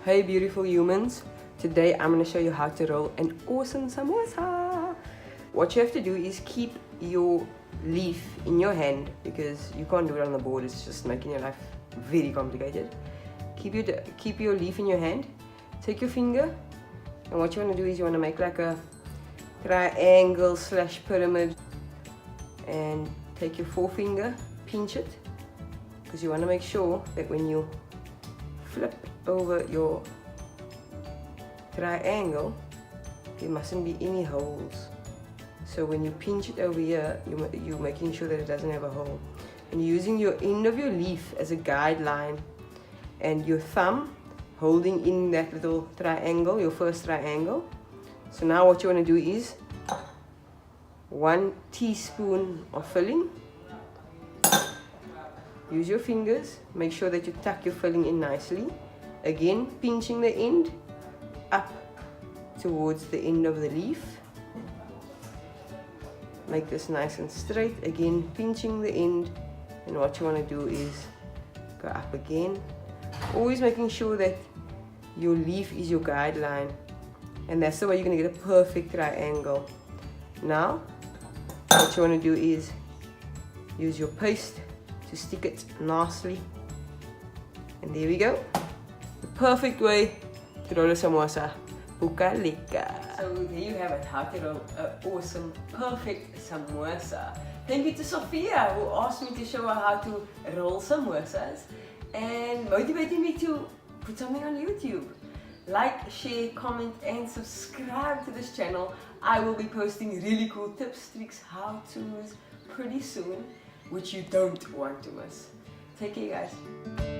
Hey beautiful humans, today I'm going to show you how to roll an awesome samosa. What you have to do is keep your leaf in your hand because you can't do it on the board, it's just making your life very complicated. Keep your leaf in your hand, take your finger, and what you want to do is you want to make like a triangle / pyramid, and take your forefinger, pinch it, because you want to make sure that when you flip over your triangle there mustn't be any holes. So when you pinch it over here, you're making sure that it doesn't have a hole, and you're using your end of your leaf as a guideline and your thumb holding in that little triangle, your first triangle. So now what you want to do is 1 teaspoon of filling. Use your fingers, make sure that you tuck your filling in nicely. Again, pinching the end up towards the end of the leaf. Make this nice and straight. Again, pinching the end, and what you want to do is go up again. Always making sure that your leaf is your guideline, and that's the way you're going to get a perfect triangle. Now, what you want to do is use your paste to stick it nicely, and there we go. The perfect way to roll a samosa. Buka leka. So there you have it, how to roll an awesome, perfect samosa. Thank you to Sophia who asked me to show her how to roll samosas and motivating me to put something on YouTube. Like, share, comment and subscribe to this channel. I will be posting really cool tips, tricks, how-tos pretty soon, which you don't want to miss. Take care guys.